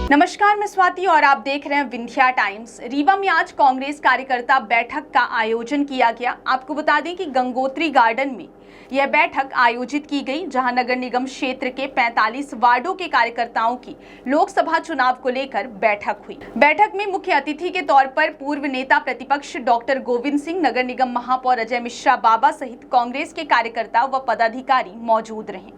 नमस्कार, मैं स्वाति और आप देख रहे हैं विंध्या टाइम्स। रीवा में आज कांग्रेस कार्यकर्ता बैठक का आयोजन किया गया। आपको बता दें कि गंगोत्री गार्डन में यह बैठक आयोजित की गई, जहां नगर निगम क्षेत्र के 45 वार्डों के कार्यकर्ताओं की लोकसभा चुनाव को लेकर बैठक हुई। बैठक में मुख्य अतिथि के तौर पर पूर्व नेता प्रतिपक्ष डॉक्टर गोविंद सिंह, नगर निगम महापौर अजय मिश्रा बाबा सहित कांग्रेस के कार्यकर्ता व पदाधिकारी मौजूद रहे।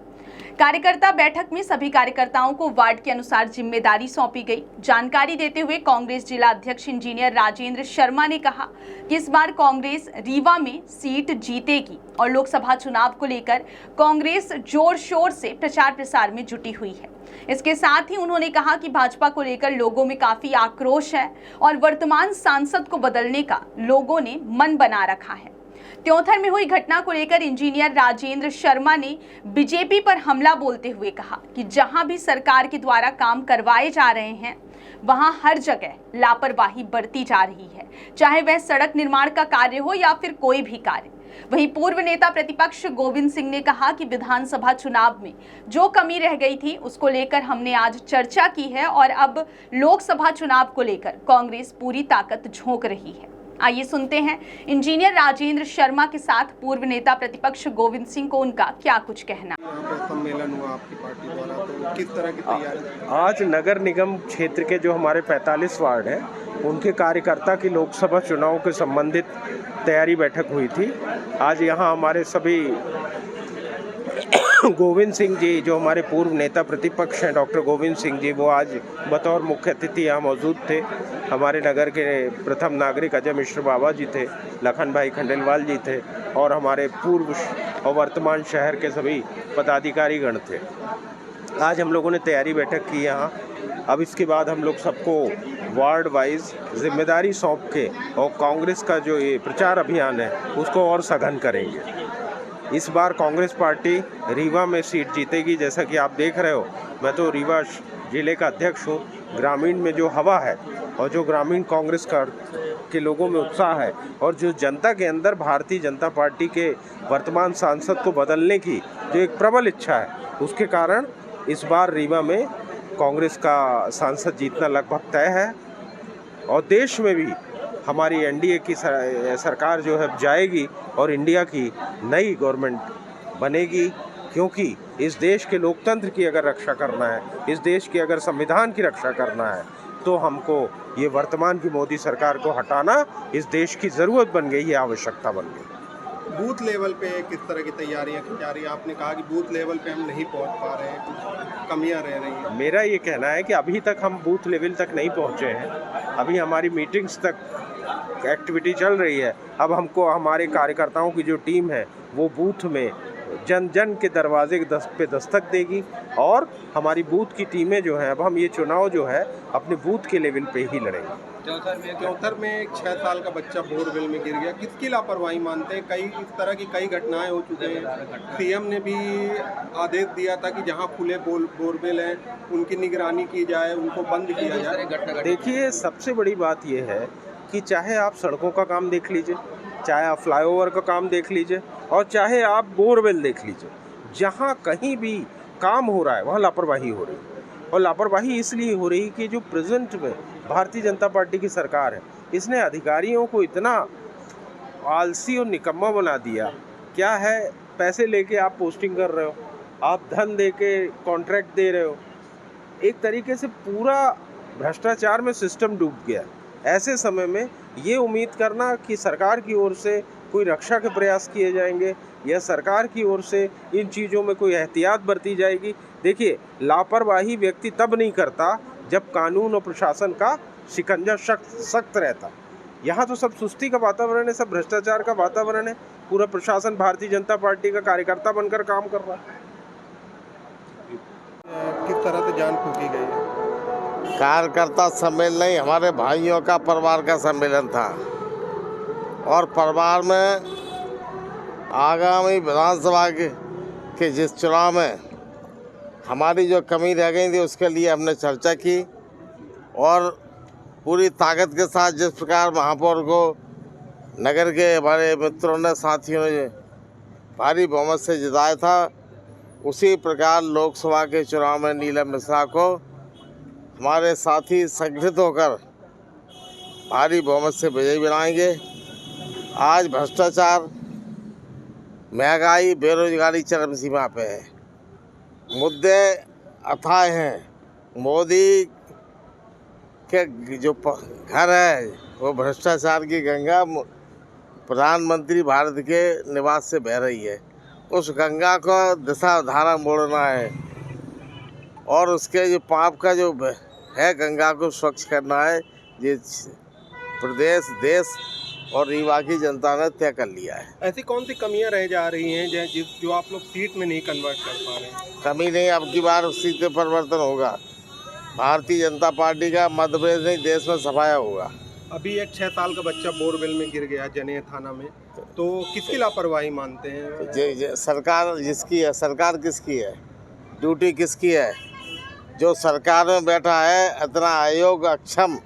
कार्यकर्ता बैठक में सभी कार्यकर्ताओं को वार्ड के अनुसार जिम्मेदारी सौंपी गई। जानकारी देते हुए कांग्रेस जिला अध्यक्ष इंजीनियर राजेंद्र शर्मा ने कहा कि इस बार कांग्रेस रीवा में सीट जीतेगी और लोकसभा चुनाव को लेकर कांग्रेस जोर शोर से प्रचार प्रसार में जुटी हुई है। इसके साथ ही उन्होंने कहा कि भाजपा को लेकर लोगों में काफी आक्रोश है और वर्तमान सांसद को बदलने का लोगों ने मन बना रखा है। त्योंथर में हुई घटना को लेकर इंजीनियर राजेंद्र शर्मा ने बीजेपी पर हमला बोलते हुए कहा कि जहां भी सरकार के द्वारा काम करवाए जा रहे हैं वहां हर जगह लापरवाही बरती जा रही है, चाहे वह सड़क निर्माण का कार्य हो या फिर कोई भी कार्य। वहीं पूर्व नेता प्रतिपक्ष गोविंद सिंह ने कहा कि विधानसभा चुनाव में जो कमी रह गई थी उसको लेकर हमने आज चर्चा की है और अब लोकसभा चुनाव को लेकर कांग्रेस पूरी ताकत झोंक रही है। आइए सुनते हैं इंजीनियर राजेंद्र शर्मा के साथ पूर्व नेता प्रतिपक्ष गोविंद सिंह को उनका क्या कुछ कहना। सम्मेलन हुआ आपकी पार्टी द्वारा, तो किस तरह की तैयारी? आज नगर निगम क्षेत्र के जो हमारे 45 वार्ड हैं उनके कार्यकर्ता की लोकसभा चुनाव के संबंधित तैयारी बैठक हुई थी। आज यहाँ हमारे सभी गोविंद सिंह जी, जो हमारे पूर्व नेता प्रतिपक्ष हैं डॉक्टर गोविंद सिंह जी, वो आज बतौर मुख्य अतिथि यहाँ मौजूद थे। हमारे नगर के प्रथम नागरिक अजय मिश्रा बाबा जी थे, लखन भाई खंडेलवाल जी थे और हमारे पूर्व और वर्तमान शहर के सभी पदाधिकारी गण थे। आज हम लोगों ने तैयारी बैठक की यहाँ। अब इसके बाद हम लोग सबको वार्ड वाइज जिम्मेदारी सौंप के और कांग्रेस का जो ये प्रचार अभियान है उसको और सघन करेंगे। इस बार कांग्रेस पार्टी रीवा में सीट जीतेगी। जैसा कि आप देख रहे हो, मैं तो रीवा जिले का अध्यक्ष हूँ। ग्रामीण में जो हवा है और जो ग्रामीण कांग्रेस के लोगों में उत्साह है और जो जनता के अंदर भारतीय जनता पार्टी के वर्तमान सांसद को बदलने की जो एक प्रबल इच्छा है, उसके कारण इस बार रीवा में कांग्रेस का सांसद जीतना लगभग तय है। और देश में भी हमारी एनडीए की सरकार जो है जाएगी और इंडिया की नई गवर्नमेंट बनेगी, क्योंकि इस देश के लोकतंत्र की अगर रक्षा करना है, इस देश के अगर संविधान की रक्षा करना है, तो हमको ये वर्तमान की मोदी सरकार को हटाना इस देश की ज़रूरत बन गई है, आवश्यकता बन गई। बूथ लेवल पे किस तरह की तैयारियां की जा रही है? आपने कहा कि बूथ लेवल पे हम नहीं पहुंच पा रहे हैं, कुछ कमियां रह रही हैं। मेरा ये कहना है कि अभी तक हम बूथ लेवल तक नहीं पहुँचे हैं। अभी हमारी मीटिंग्स तक एक्टिविटी चल रही है। अब हमको हमारे कार्यकर्ताओं की जो टीम है वो बूथ में जन जन के दरवाजे पे दस्तक देगी और हमारी बूथ की टीमें जो हैं, अब हम ये चुनाव जो है अपने बूथ के लेवल पे ही लड़ेंगे। चौथर में एक 6 साल का बच्चा बोरवेल में गिर गया, किसकी लापरवाही मानते हैं? इस तरह की कई घटनाएं हो चुकी हैं। सीएम ने भी आदेश दिया था कि जहां खुले बोरवेल हैं उनकी निगरानी की जाए, उनको बंद किया जाए। देखिए, सबसे बड़ी बात यह है कि चाहे आप सड़कों का काम देख लीजिए, चाहे आप फ्लाईओवर का काम देख लीजिए और चाहे आप बोरवेल देख लीजिए, जहाँ कहीं भी काम हो रहा है वहाँ लापरवाही हो रही है। और लापरवाही इसलिए हो रही कि जो प्रेजेंट में भारतीय जनता पार्टी की सरकार है, इसने अधिकारियों को इतना आलसी और निकम्मा बना दिया। क्या है, पैसे लेके आप पोस्टिंग कर रहे हो, आप धन दे के कॉन्ट्रैक्ट दे रहे हो। एक तरीके से पूरा भ्रष्टाचार में सिस्टम डूब गया। ऐसे समय में ये उम्मीद करना कि सरकार की ओर से कोई रक्षा के प्रयास किए जाएंगे या सरकार की ओर से इन चीज़ों में कोई एहतियात बरती जाएगी। देखिए, लापरवाही व्यक्ति तब नहीं करता जब कानून और प्रशासन का शिकंजा सख्त रहता। यहाँ तो सब सुस्ती का वातावरण है, सब भ्रष्टाचार का वातावरण है। पूरा प्रशासन भारतीय जनता पार्टी का कार्यकर्ता बनकर काम कर रहा है। किस तरह से जान फूकी गई है? कार्यकर्ता सम्मेलन नहीं, हमारे भाइयों का परिवार का सम्मेलन था और परिवार में आगामी विधानसभा के जिस चुनाव में हमारी जो कमी रह गई थी उसके लिए हमने चर्चा की और पूरी ताकत के साथ जिस प्रकार महापौर को नगर के हमारे मित्रों ने, साथियों ने भारी बहुमत से जिताया था, उसी प्रकार लोकसभा के चुनाव में नीलम मिश्रा को हमारे साथी संगठित होकर भारी बहुमत से विजयी बनाएंगे। आज भ्रष्टाचार, महंगाई, बेरोजगारी चरम सीमा पे है। मुद्दे अथाह हैं। मोदी के जो घर है वो भ्रष्टाचार की गंगा प्रधानमंत्री भारत के निवास से बह रही है। उस गंगा को दिशा धारा मोड़ना है और उसके जो पाप का जो है गंगा को स्वच्छ करना है। ये प्रदेश, देश और रीवा की जनता ने तय कर लिया है। ऐसी कौन सी कमियां रह जा रही हैं जो आप लोग सीट में नहीं कन्वर्ट कर पा रहे हैं? कमी नहीं, अब की बार सीट में परिवर्तन होगा। भारतीय जनता पार्टी का मध्य प्रदेश नहीं देश में सफाया होगा। अभी एक 6 साल का बच्चा बोरवेल में गिर गया जनेह थाना में, तो किसकी लापरवाही मानते हैं? सरकार जिसकी है, सरकार किसकी है, ड्यूटी किसकी है? जो सरकार में बैठा है, इतना आयोग अक्षम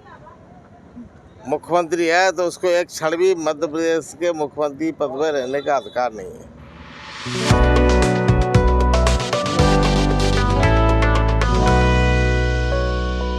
मुख्यमंत्री है, तो उसको एक क्षण भी मध्य प्रदेश के मुख्यमंत्री पद पर रहने का अधिकार नहीं है।